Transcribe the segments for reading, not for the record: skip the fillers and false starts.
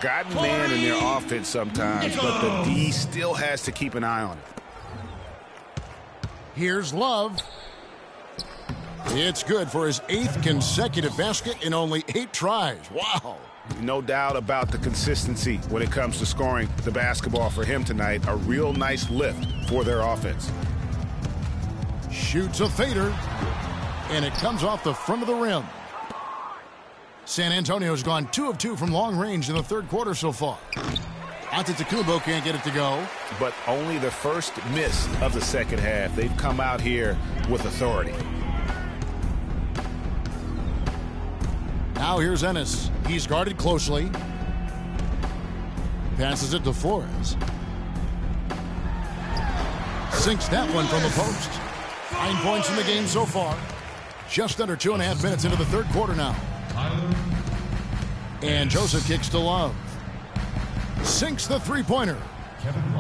Gotten man in their offense sometimes, but the D still has to keep an eye on it. Here's Love. It's good for his 8th consecutive basket in only 8 tries. Wow. No doubt about the consistency when it comes to scoring the basketball for him tonight. A real nice lift for their offense. Shoots a fader, and it comes off the front of the rim. San Antonio's gone 2 of 2 from long range in the third quarter so far. Antetokounmpo can't get it to go. But only the first miss of the second half. They've come out here with authority. Now here's Ennis. He's guarded closely. Passes it to Flores. Sinks that one from the post. 9 points in the game so far. Just under 2.5 minutes into the third quarter now. And Joseph kicks to Love. Sinks the three-pointer.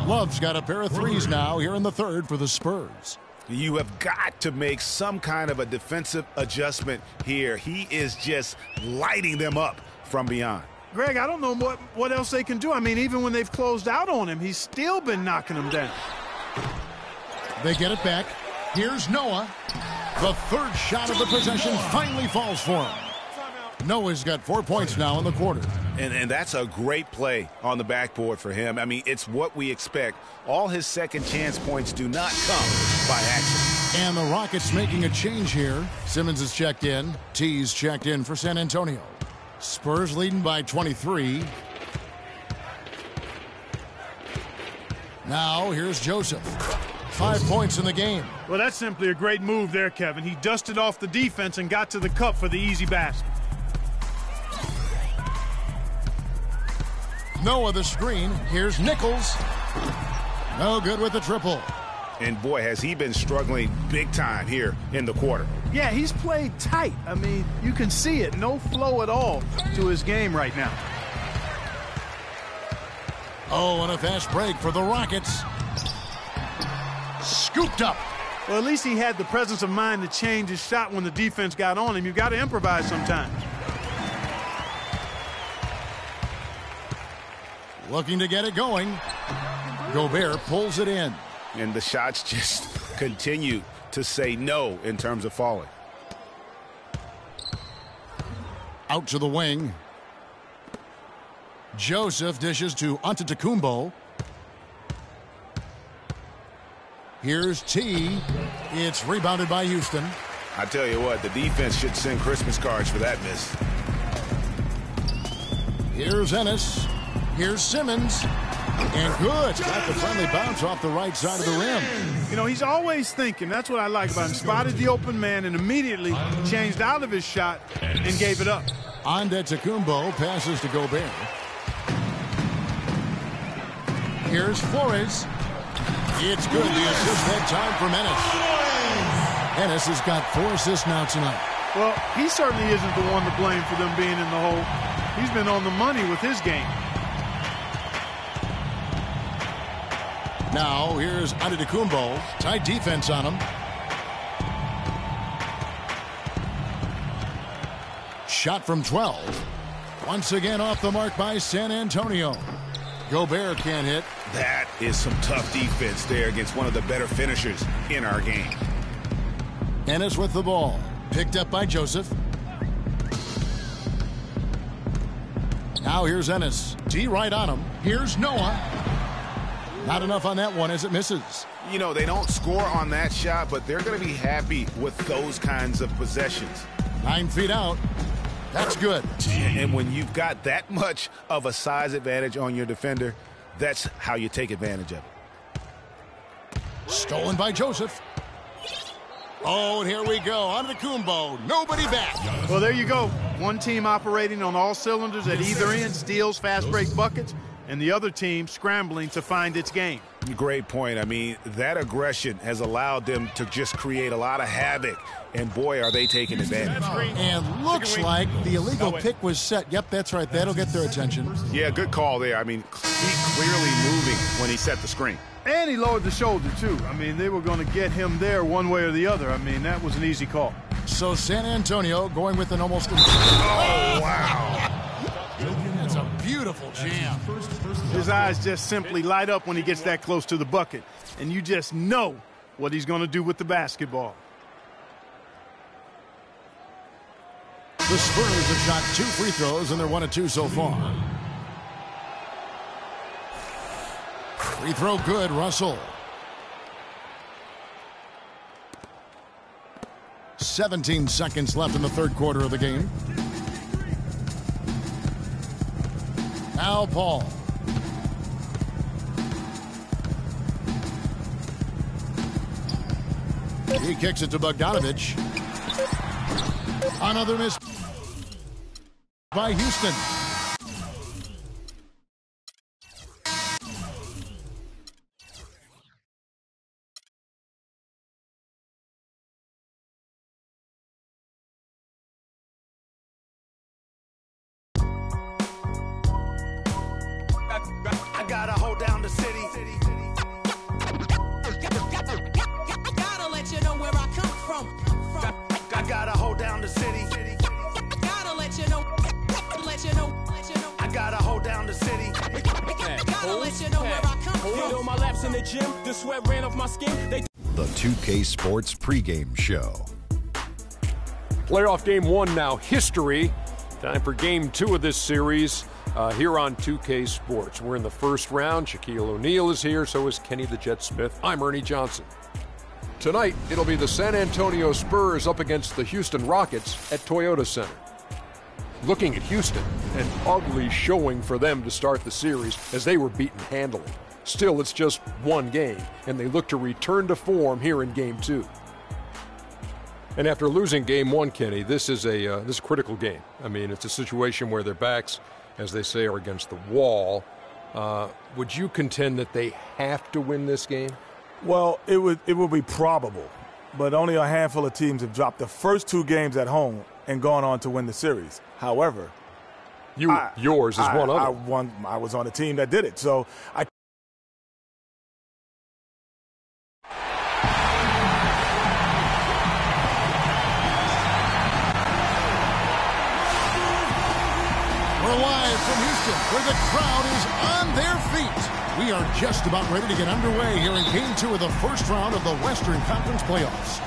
Love's got a pair of threes now here in the third for the Spurs. You have got to make some kind of a defensive adjustment here. He is just lighting them up from beyond. Greg, I don't know what else they can do. I mean, even when they've closed out on him, he's still been knocking them down. They get it back. Here's Noah. The third shot of the possession finally falls for him. Noah's got 4 points now in the quarter. And that's a great play on the backboard for him. I mean, it's what we expect. All his second chance points do not come by accident. And the Rockets making a change here. Simmons is checked in. T's checked in for San Antonio. Spurs leading by 23. Now here's Joseph. 5 points in the game. Well, that's simply a great move there, Kevin. He dusted off the defense and got to the cup for the easy basket. Noah the screen. Here's Nichols. No good with the triple. And boy, has he been struggling big time here in the quarter. Yeah, he's played tight. I mean, you can see it. No flow at all to his game right now. Oh, and a fast break for the Rockets. Scooped up. Well, at least he had the presence of mind to change his shot when the defense got on him. You've got to improvise sometimes. Looking to get it going. Gobert pulls it in. And the shots just continue to say no in terms of falling. Out to the wing. Joseph dishes to Antetokounmpo. Here's T. It's rebounded by Houston. I tell you what, the defense should send Christmas cards for that miss. Here's Ennis. Here's Simmons. And good. Got the friendly bounce off the right side of the rim. You know, he's always thinking. That's what I like about him. Spotted the open man and immediately changed out of his shot and gave it up. Antetokounmpo passes to Gobert. Here's Flores. It's good. The assist that time from Ennis. Ennis has got 4 assists now tonight. Well, he certainly isn't the one to blame for them being in the hole. He's been on the money with his game. Now, here's Antetokounmpo. Tight defense on him. Shot from 12. Once again off the mark by San Antonio. Gobert can't hit. That is some tough defense there against one of the better finishers in our game. Ennis with the ball. Picked up by Joseph. Now here's Ennis. T right on him. Here's Noah. Not enough on that one as it misses. You know, they don't score on that shot, but they're going to be happy with those kinds of possessions. 9 feet out. That's good. And when you've got that much of a size advantage on your defender, that's how you take advantage of it. Stolen by Joseph. Oh, and here we go. Antetokounmpo. Nobody back. Well, there you go. One team operating on all cylinders at either end, steals, fast break buckets, and the other team scrambling to find its game. Great point. I mean, that aggression has allowed them to just create a lot of havoc, and boy, are they taking advantage. And looks like the illegal pick was set. Yep, that's right. That'll get their attention. Yeah, good call there. I mean, he clearly moving when he set the screen. And he lowered the shoulder, too. I mean, they were going to get him there one way or the other. I mean, that was an easy call. So San Antonio going with an almost... Oh, wow. That's a beautiful Beautiful jam. His eyes just simply light up when he gets that close to the bucket. And you just know what he's going to do with the basketball. The Spurs have shot 2 free throws, and they're 1 of 2 so far. Free throw good, Russell. 17 seconds left in the third quarter of the game. Now Paul. He kicks it to Bogdanovich. Another miss by Houston. I gotta hold down the city. Gotta let you know where I come from. I gotta hold down the city. Gotta let you know. I gotta hold down the city. Gotta let you know where I come from. On my laps in the gym, the sweat ran off my skin. The 2K Sports pregame show. Playoff game 1 now, history. Time for game 2 of this series here on 2K Sports. We're in the first round. Shaquille O'Neal is here, so is Kenny the Jet Smith. I'm Ernie Johnson. Tonight, it'll be the San Antonio Spurs up against the Houston Rockets at Toyota Center. Looking at Houston, an ugly showing for them to start the series as they were beaten handily. Still, it's just one game, and they look to return to form here in game 2. And after losing game 1, Kenny, this is a critical game. I mean, it's a situation where their backs, as they say, are against the wall. Would you contend that they have to win this game? Well, it would be probable, but only a handful of teams have dropped the first 2 games at home and gone on to win the series. However, yours is one of them. I was on a team that did it, so I. We're live from Houston, where the crowd is on their feet. We are just about ready to get underway here in Game 2 of the first round of the Western Conference Playoffs.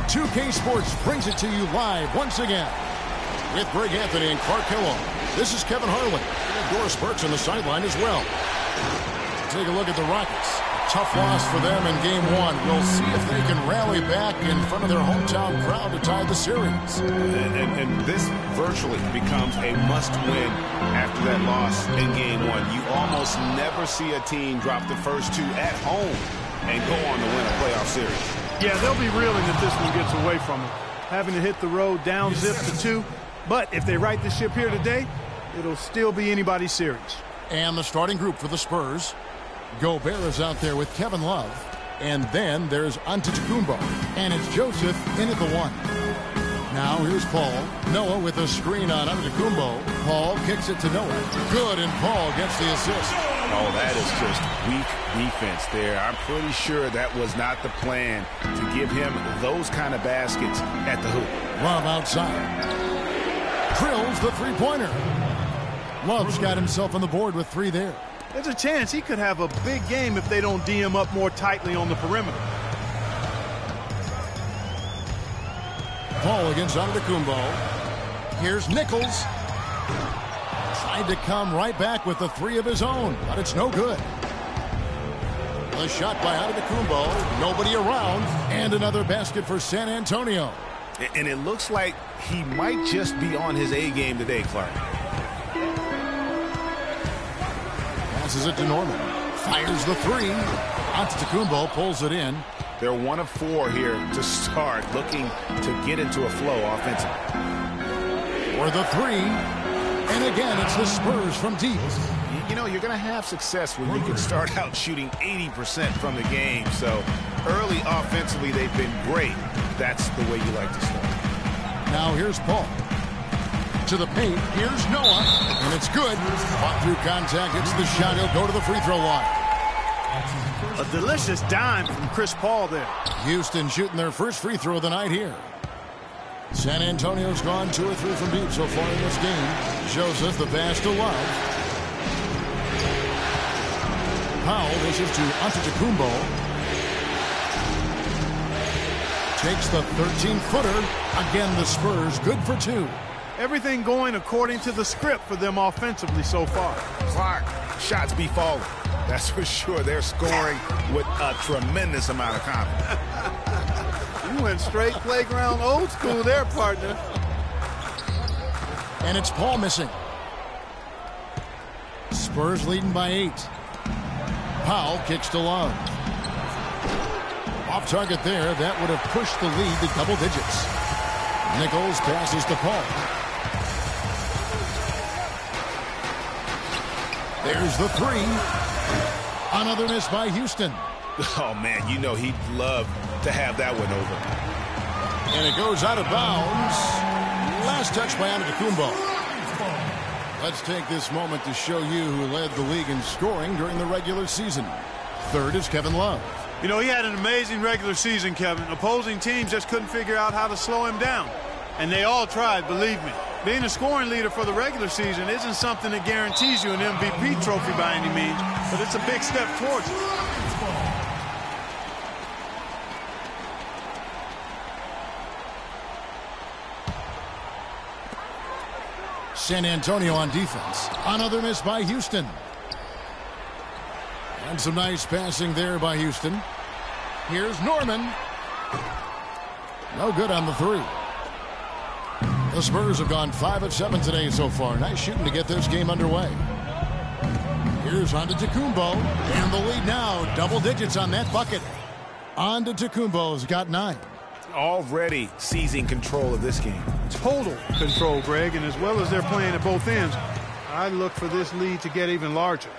2K Sports brings it to you live once again. With Greg Anthony and Clark Kellogg, this is Kevin Harlan. And Doris Burks on the sideline as well. Take a look at the Rockets. Tough loss for them in Game 1. We'll see if they can rally back in front of their hometown crowd to tie the series. And this virtually becomes a must-win after that loss in Game 1. You almost never see a team drop the first 2 at home and go on to win a playoff series. Yeah, they'll be reeling if this one gets away from them. Having to hit the road down zip to 2. But if they right the ship here today, it'll still be anybody's series. And the starting group for the Spurs. Gobert is out there with Kevin Love. And then there's Antetokounmpo. And it's Joseph in at the 1. Now here's Paul. Noah with a screen on Antetokounmpo. Paul kicks it to Noah. Good, and Paul gets the assist. Oh, that is just weak defense there. I'm pretty sure that was not the plan to give him those kind of baskets at the hoop. Love outside. Drills the three-pointer. Love's got himself on the board with 3 there. There's a chance he could have a big game if they don't D him up more tightly on the perimeter. Paul against Antetokounmpo. Here's Nichols. Tried to come right back with the 3 of his own, but it's no good. A shot by Antetokounmpo. Nobody around. And another basket for San Antonio. And it looks like he might just be on his A game today, Clark. Passes it to Norman. Fires the 3. Antetokounmpo pulls it in. They're 1 of 4 here to start, looking to get into a flow offensively. For the 3. And again, it's the Spurs from deep. You know, you're going to have success when you can start out shooting 80% from the game. So early offensively, they've been great. That's the way you like to start. Now here's Paul. To the paint. Here's Noah. And it's good. Fought through contact. Hits the shot. He'll go to the free throw line. A delicious dime from Chris Paul there. Houston shooting their first free throw of the night here. San Antonio's gone 2 or 3 from deep so far in this game. Joseph the pass to Love. Powell dishes to Antetokounmpo. Takes the 13-footer. Again, the Spurs good for two. Everything going according to the script for them offensively so far. Clark, shots be falling. That's for sure. They're scoring with a tremendous amount of confidence. You went straight playground old school there, partner. And it's Paul missing. Spurs leading by 8. Powell kicks to Love. Off target there. That would have pushed the lead to double digits. Nichols passes to Paul. There's the three. Another miss by Houston. Oh, man, you know he'd love to have that one over. And it goes out of bounds. Last touch by Antetokounmpo. Let's take this moment to show you who led the league in scoring during the regular season. Third is Kevin Love. You know, he had an amazing regular season, Kevin. Opposing teams just couldn't figure out how to slow him down. And they all tried, believe me. Being a scoring leader for the regular season isn't something that guarantees you an MVP trophy by any means, but it's a big step towards it. San Antonio on defense. Another miss by Houston. And some nice passing there by Houston. Here's Norman. No good on the three. The Spurs have gone 5 of 7 today so far. Nice shooting to get this game underway. Here's Antetokounmpo. And the lead now. Double digits on that bucket. Antetokounmpo's got 9. Already seizing control of this game. Total control, Greg, and as well as they're playing at both ends, I look for this lead to get even larger.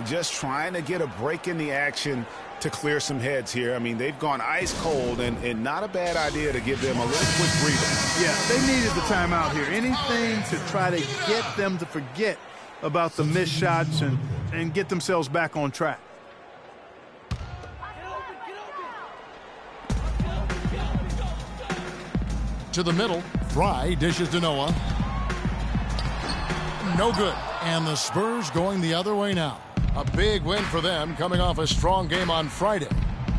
Just trying to get a break in the action to clear some heads here. I mean, they've gone ice cold, and not a bad idea to give them a little quick breather. Yeah, they needed the timeout here. Anything to try to get them to forget about the missed shots and get themselves back on track. To the middle. Fry dishes to Noah. No good. And the Spurs going the other way now. A big win for them coming off a strong game on Friday.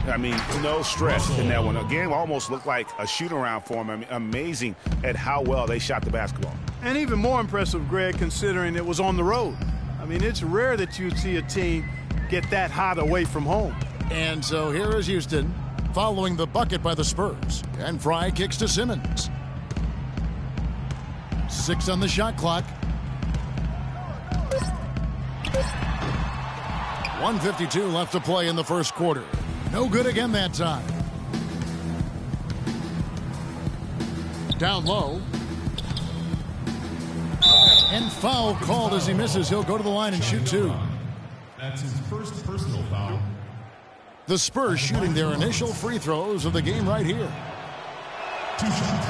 I mean, no stress in that one. The game almost looked like a shoot-around for them. I mean, amazing at how well they shot the basketball. And even more impressive, Greg, considering it was on the road. I mean, it's rare that you'd see a team get that hot away from home. And so here is Houston following the bucket by the Spurs. And Fry kicks to Simmons. 6 on the shot clock. 1:52 left to play in the first quarter. No good again that time. Down low. And foul called as he misses. He'll go to the line and shoot 2. That's his first personal foul. The Spurs shooting their initial free throws of the game right here. 2 shots.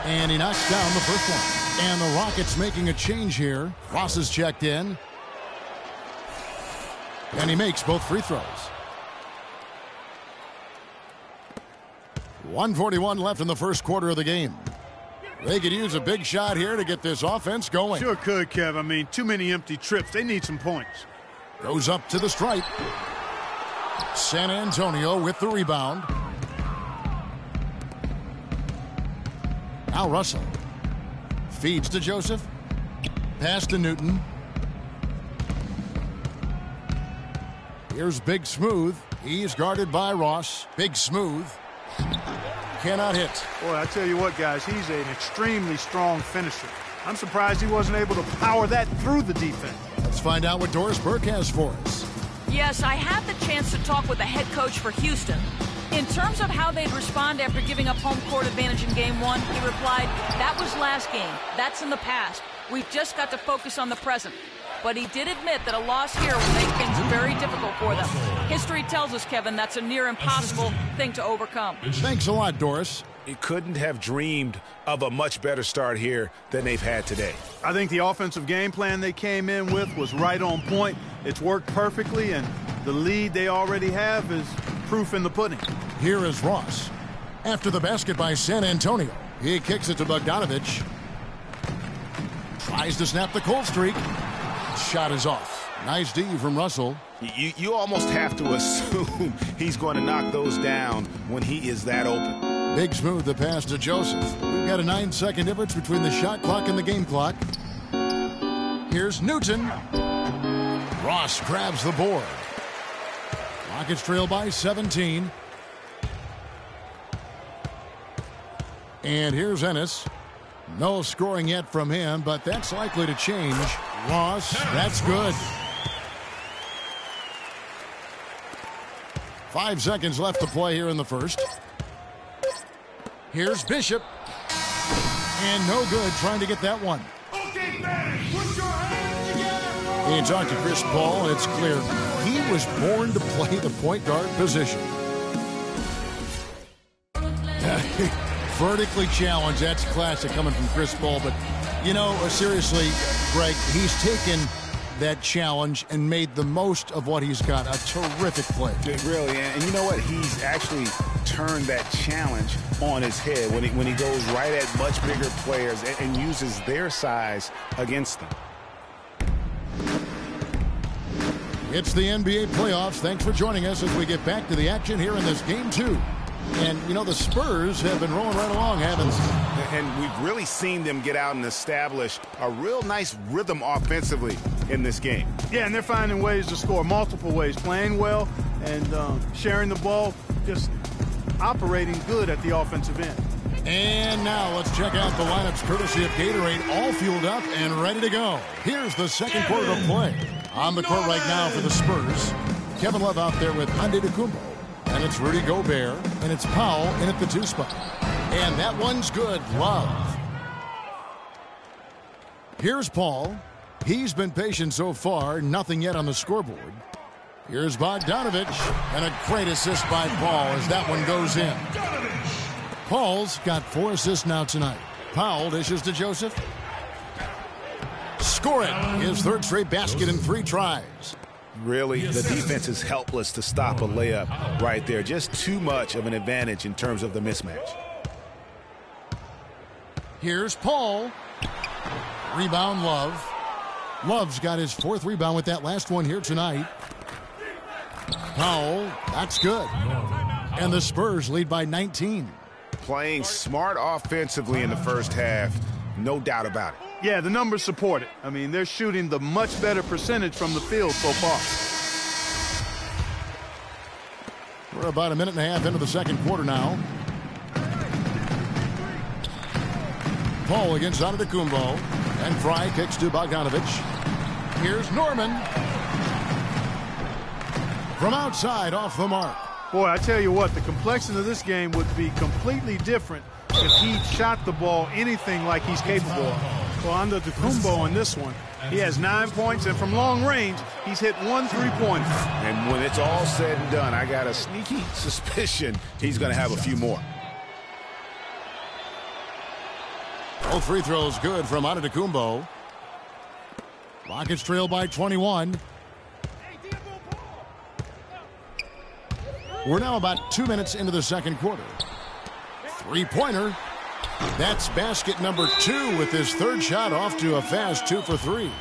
And he knocks down the first one. And the Rockets making a change here. Ross is checked in. And he makes both free throws. 1:41 left in the first quarter of the game. They could use a big shot here to get this offense going. Sure could, Kev. I mean, too many empty trips. They need some points. Goes up to the stripe. San Antonio with the rebound. Now Russell. Feeds to Joseph. Pass to Newton. Here's Big Smooth. He's guarded by Ross. Big Smooth. Cannot hit. Boy, I tell you what, guys, he's an extremely strong finisher. I'm surprised he wasn't able to power that through the defense. Let's find out what Doris Burke has for us. Yes, I had the chance to talk with the head coach for Houston. In terms of how they'd respond after giving up home court advantage in Game 1, he replied, "That was last game. That's in the past. We've just got to focus on the present." But he did admit that a loss here will make things very difficult for them. History tells us, Kevin, that's a near impossible thing to overcome. Thanks a lot, Doris. You couldn't have dreamed of a much better start here than they've had today. I think the offensive game plan they came in with was right on point. It's worked perfectly, and the lead they already have is proof in the pudding. Here is Ross. After the basket by San Antonio, he kicks it to Bogdanovich. Tries to snap the cold streak. Shot is off. Nice D from Russell. You almost have to assume he's going to knock those down when he is that open. Big smooth the pass to Joseph. We've got a 9-second difference between the shot clock and the game clock. Here's Newton. Ross grabs the board. Rockets trail by 17. And here's Ennis. No scoring yet from him, but that's likely to change. Ross, that's good. 5 seconds left to play here in the first. Here's Bishop. And no good trying to get that one. Okay, man, put your hands together. You talk to Chris Paul, and it's clear he was born to play the point guard position. Vertically challenged, that's classic coming from Chris Paul. But, you know, seriously, Greg, he's taken that challenge and made the most of what he's got. A terrific play. Really, and you know what? He's actually turned that challenge on his head when he goes right at much bigger players and uses their size against them. It's the NBA playoffs. Thanks for joining us as we get back to the action here in this game 2. And, you know, the Spurs have been rolling right along, haven't they? And we've really seen them get out and establish a real nice rhythm offensively in this game. Yeah, and they're finding ways to score, multiple ways, playing well and sharing the ball, just operating good at the offensive end. And now let's check out the lineups courtesy of Gatorade, all fueled up and ready to go. Here's the second quarter of play. On the court right now for the Spurs, Kevin Love out there with Antetokounmpo. And it's Rudy Gobert, and it's Powell in at the 2 spot. And that one's good, Love. Here's Paul. He's been patient so far, nothing yet on the scoreboard. Here's Bogdanovich, and a great assist by Paul as that one goes in. Paul's got 4 assists now tonight. Powell dishes to Joseph. Score it. His third straight basket in 3 tries. Really, the defense is helpless to stop a layup right there. Just too much of an advantage in terms of the mismatch. Here's Paul. Rebound, Love. Love's got his 4th rebound with that last one here tonight. Powell, that's good. And the Spurs lead by 19. Playing smart offensively in the first half, no doubt about it. Yeah, the numbers support it. I mean, they're shooting the much better percentage from the field so far. We're about a minute and a half into the second quarter now. Paul against Antetokounmpo. And Fry kicks to Bogdanovich. Here's Norman. From outside, off the mark. Boy, I tell you what, the complexion of this game would be completely different if he shot the ball anything like he's capable of. Well, Antetokounmpo on this one, he has 9 points, and from long range, he's hit 1 3-pointer. And when it's all said and done, I got a sneaky suspicion he's going to have a few more. Both free throws good from Antetokounmpo. Rockets trail by 21. We're now about 2 minutes into the second quarter. 3-pointer. That's basket number 2 with his 3rd shot off to a fast 2 for 3.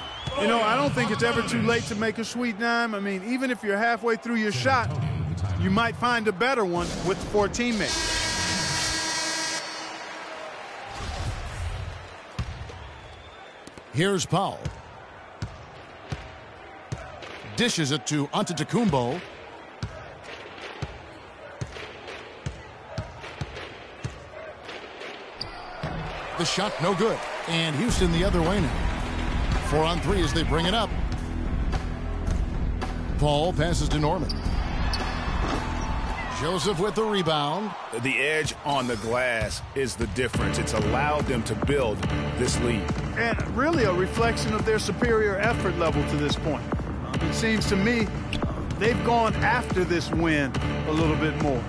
You know, I don't think it's ever too late to make a sweet dime. I mean, even if you're halfway through your shot, you might find a better one with 4 teammates. Here's Powell. Dishes it to Antetokounmpo. The shot no good. And Houston the other way now. 4 on 3 as they bring it up. Paul passes to Norman. Joseph with the rebound. The edge on the glass is the difference. It's allowed them to build this lead. And really a reflection of their superior effort level to this point. It seems to me they've gone after this win a little bit more.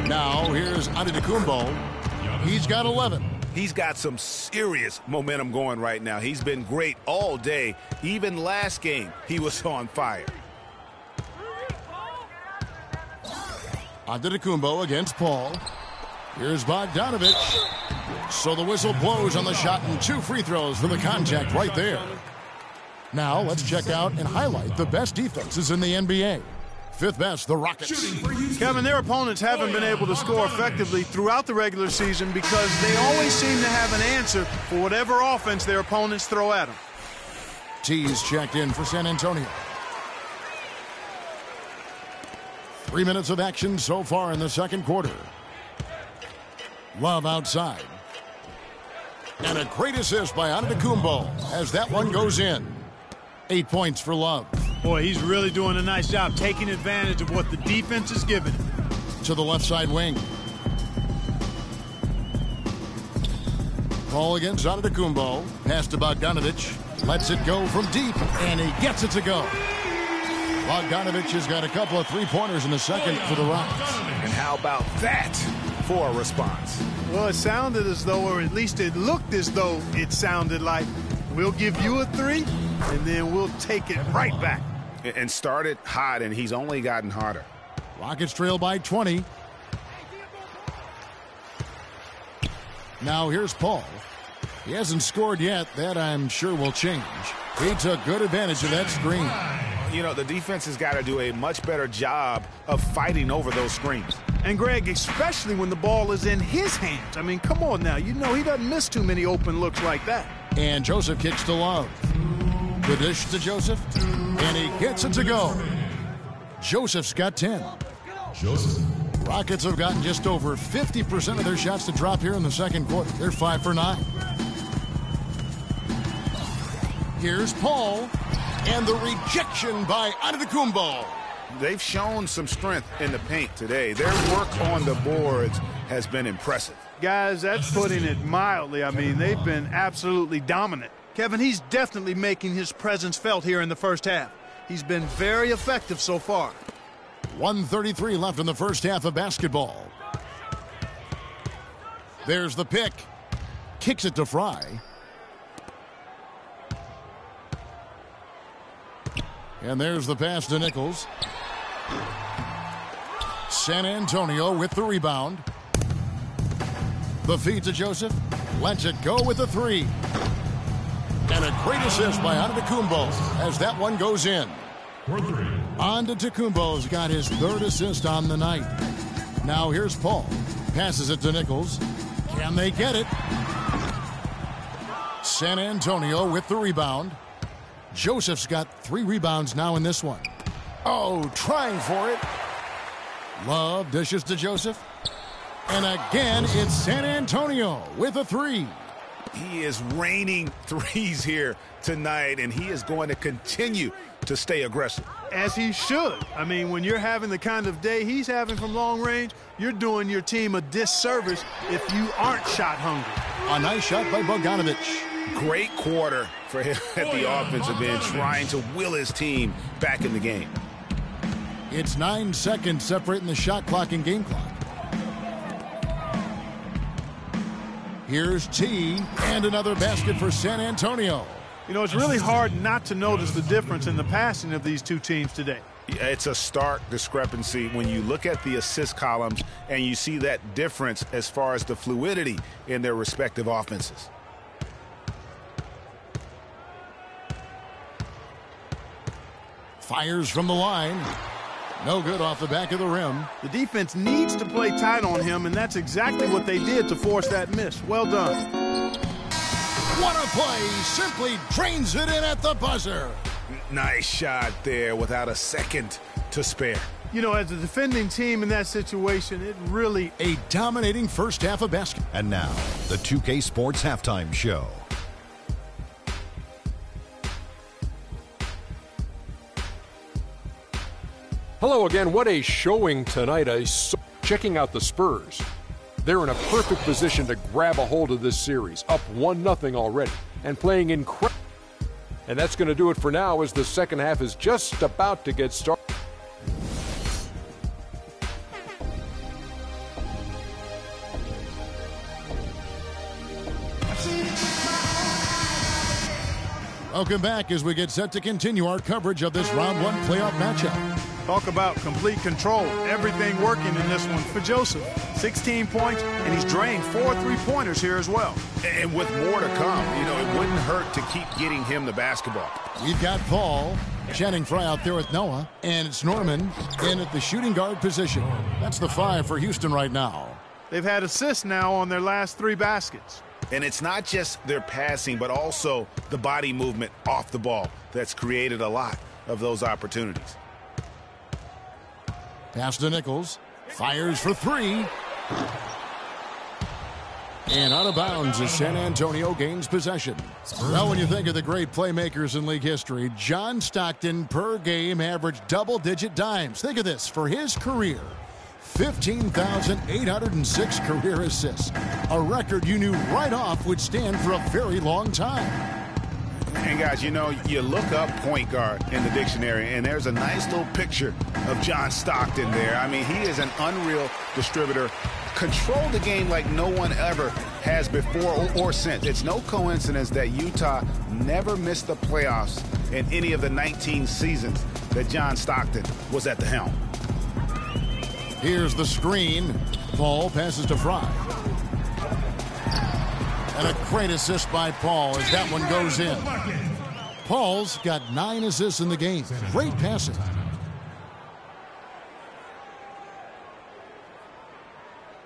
Now here's Antetokounmpo. He's got 11. He's got some serious momentum going right now. He's been great all day. Even last game, he was on fire. Antetokounmpo against Paul. Here's Bogdanovich. So the whistle blows on the shot and 2 free throws for the contact right there. Now let's check out and highlight the best defenses in the NBA. Fifth best, the Rockets. Kevin, their opponents haven't been able to score effectively throughout the regular season because they always seem to have an answer for whatever offense their opponents throw at them. T's checked in for San Antonio. 3 minutes of action so far in the second quarter. Love outside. And a great assist by Antetokounmpo as that one goes in. 8 points for Love. Boy, he's really doing a nice job taking advantage of what the defense is giving him. To the left side wing. Ball against Antetokounmpo. Pass to Bogdanovic. Lets it go from deep, and he gets it to go. Bogdanovic has got a couple of three-pointers in the second for the Rockets. And how about that for a response? Well, it sounded as though, or at least it looked as though it sounded like, we'll give you a three, and then we'll take it right back. And started hot, and he's only gotten hotter. Rockets trail by 20. Now here's Paul. He hasn't scored yet. That, I'm sure, will change. He took good advantage of that screen. You know, the defense has got to do a much better job of fighting over those screens. And, Greg, especially when the ball is in his hands. I mean, come on now. You know he doesn't miss too many open looks like that. And Joseph kicks to Love. The dish to Joseph. And he gets it to go. Joseph's got 10. Rockets have gotten just over 50% of their shots to drop here in the second quarter. They're 5 for 9. Here's Paul. And the rejection by Antetokounmpo. They've shown some strength in the paint today. Their work on the boards has been impressive. Guys, that's putting it mildly. I mean, they've been absolutely dominant. Kevin, he's definitely making his presence felt here in the first half. He's been very effective so far. 1:33 left in the first half of basketball. There's the pick. Kicks it to Fry. And there's the pass to Nichols. San Antonio with the rebound. The feed to Joseph. Lets it go with the three. And a great assist by Antetokounmpo as that one goes in. Antetokounmpo's got his third assist on the night. Now here's Paul. Passes it to Nichols. Can they get it? San Antonio with the rebound. Joseph's got 3 rebounds now in this one. Oh, trying for it. Love dishes to Joseph. And again, it's San Antonio with a 3. He is raining threes here tonight, and he is going to continue to stay aggressive. As he should. I mean, when you're having the kind of day he's having from long range, you're doing your team a disservice if you aren't shot hungry. A nice shot by Bogdanovic. Great quarter for him at the offensive end, trying to will his team back in the game. It's 9 seconds separating the shot clock and game clock. Here's T, and another basket for San Antonio. You know, it's really hard not to notice the difference in the passing of these two teams today. It's a stark discrepancy when you look at the assist columns and you see that difference as far as the fluidity in their respective offenses. Fires from the line. No good off the back of the rim. The defense needs to play tight on him, and that's exactly what they did to force that miss. Well done. What a play. Simply drains it in at the buzzer. Nice shot there without a second to spare. You know, as a defending team in that situation, it really... A dominating first half of basketball. And now, the 2K Sports Halftime Show. Hello again. What a showing tonight. Checking out the Spurs. They're in a perfect position to grab a hold of this series. Up 1-0 already. And playing incredible. And that's going to do it for now as the second half is just about to get started. Welcome back as we get set to continue our coverage of this round 1 playoff matchup. Talk about complete control. Everything working in this one for Joseph. 16 points, and he's drained 4 3-pointers here as well. And with more to come, it wouldn't hurt to keep getting him the basketball. We've got Paul, Channing Frye out there with Noah, and it's Norman in at the shooting guard position. That's the 5 for Houston right now. They've had assists now on their last 3 baskets. And it's not just their passing, but also the body movement off the ball that's created a lot of those opportunities. Pass to Nichols. Fires for 3. And out of bounds as San Antonio gains possession. Well, when you think of the great playmakers in league history, John Stockton per game averaged double-digit dimes. Think of this. For his career, 15,806 career assists. A record you knew right off would stand for a very long time. And guys, you look up point guard in the dictionary, and there's a nice little picture of John Stockton there. I mean, he is an unreal distributor. Controlled the game like no one ever has before or since. It's no coincidence that Utah never missed the playoffs in any of the 19 seasons that John Stockton was at the helm. Here's the screen. Paul passes to Frye. And a great assist by Paul as that one goes in. Paul's got 9 assists in the game. Great passing.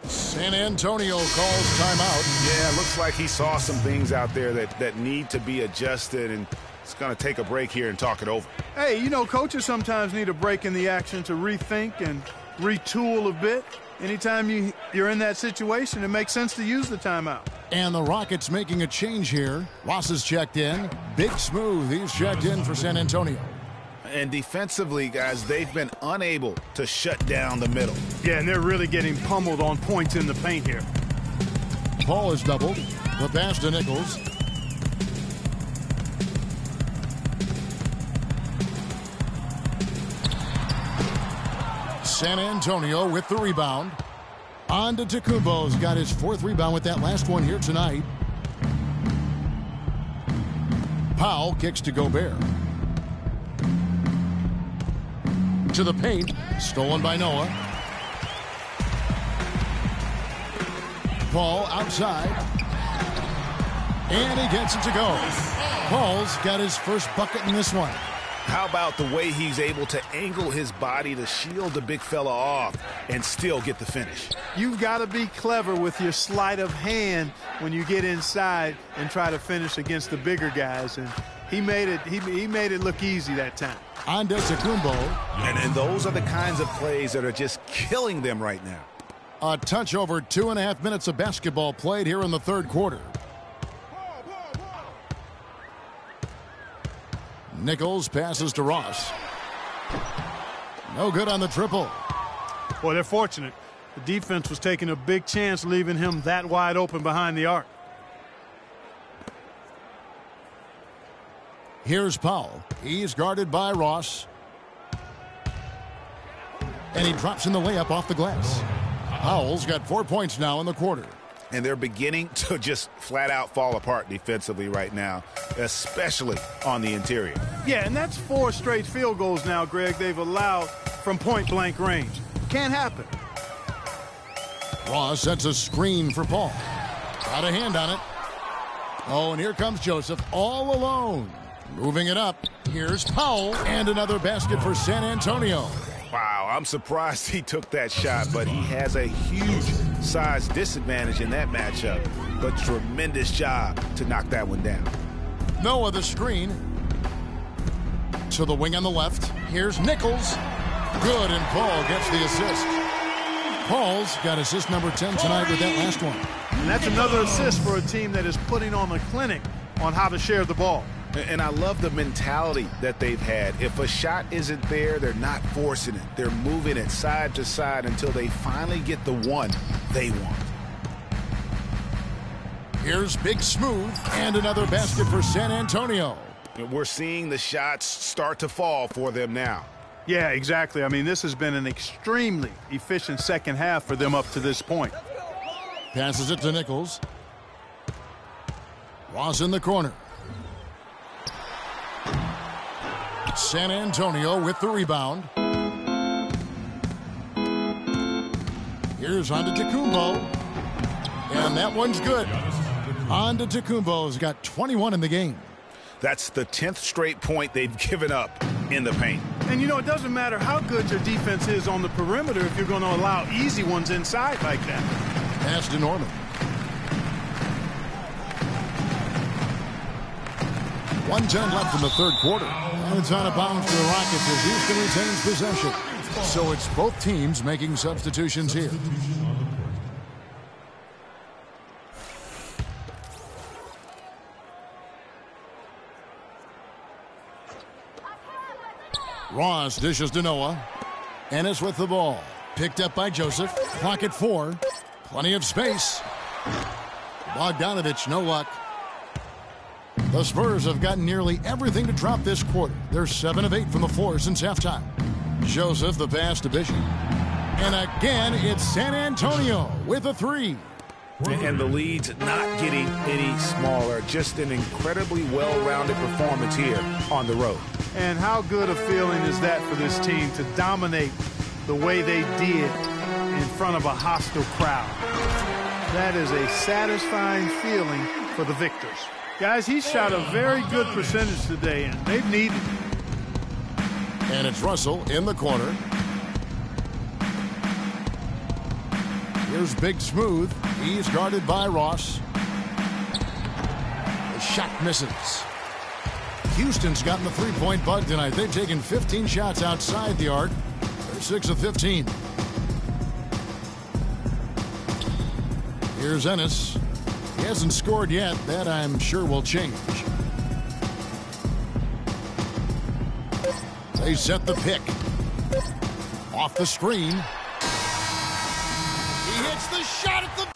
San Antonio calls timeout. Yeah, looks like he saw some things out there that need to be adjusted, and it's going to take a break here and talk it over. Hey, coaches sometimes need a break in the action to rethink and retool a bit. Anytime you're in that situation, it makes sense to use the timeout. And the Rockets making a change here. Ross is checked in. Big Smooth, he's checked in for San Antonio. And defensively, guys, they've been unable to shut down the middle. Yeah, and they're really getting pummeled on points in the paint here. Paul is doubled. The pass to Nichols. San Antonio with the rebound. On to Tacumbo's got his 4th rebound with that last one here tonight. Powell kicks to Gobert. To the paint. Stolen by Noah. Paul outside. And he gets it to go. Paul's got his first bucket in this one. How about the way he's able to angle his body to shield the big fella off and still get the finish? You've got to be clever with your sleight of hand when you get inside and try to finish against the bigger guys. And he made it look easy that time. On to Tacumbo. And those are the kinds of plays that are just killing them right now. A touch over 2.5 minutes of basketball played here in the 3rd quarter. Nichols passes to Ross. No good on the triple. Well, they're fortunate. The defense was taking a big chance leaving him that wide open behind the arc. Here's Powell. He's guarded by Ross. And he drops in the layup off the glass. Powell's got 4 points now in the quarter. And they're beginning to just flat out fall apart defensively right now, especially on the interior. Yeah, and that's 4 straight field goals now, Greg, they've allowed from point-blank range. Can't happen. Ross sets a screen for Paul. Got a hand on it. Oh, and here comes Joseph all alone. Moving it up. Here's Powell. And another basket for San Antonio. Wow, I'm surprised he took that shot, but he has a huge size disadvantage in that matchup. But tremendous job to knock that one down. Noah the screen. To the wing on the left. Here's Nichols. Good, and Paul gets the assist. Paul's got assist number 10 tonight with that last one. And that's another assist for a team that is putting on a clinic on how to share the ball. And I love the mentality that they've had. If a shot isn't there, they're not forcing it. They're moving it side to side until they finally get the one they want. Here's Big Smooth and another basket for San Antonio. We're seeing the shots start to fall for them now. Yeah, exactly. I mean, this has been an extremely efficient second half for them up to this point. Passes it to Nichols. Ross in the corner. San Antonio with the rebound. Here's Antetokounmpo. And that one's good. Antetokounmpo's got 21 in the game. That's the 10th straight point they've given up in the paint. And, you know, it doesn't matter how good your defense is on the perimeter if you're going to allow easy ones inside like that. Pass to Norman. 1:10 left in the third quarter. And it's out of bounds for the Rockets as Houston retains possession. So it's both teams making substitutions here. Ross dishes to Noah. Ennis with the ball. Picked up by Joseph. Clock at 4. Plenty of space. Bogdanovich, no luck. The Spurs have gotten nearly everything to drop this quarter. They're 7 of 8 from the floor since halftime. Joseph, the pass to Bishop. And again, it's San Antonio with a 3. And the lead's not getting any smaller. Just an incredibly well-rounded performance here on the road. And how good a feeling is that for this team to dominate the way they did in front of a hostile crowd? That is a satisfying feeling for the victors. Guys, he shot a very good percentage today, and they've needed it. And it's Russell in the corner. Here's Big Smooth. He's guarded by Ross. The shot misses. Houston's gotten the three-point bug tonight. They've taken 15 shots outside the arc. They're 6 of 15. Here's Ennis. He hasn't scored yet. That, I'm sure, will change. They set the pick. Off the screen. He hits the shot at the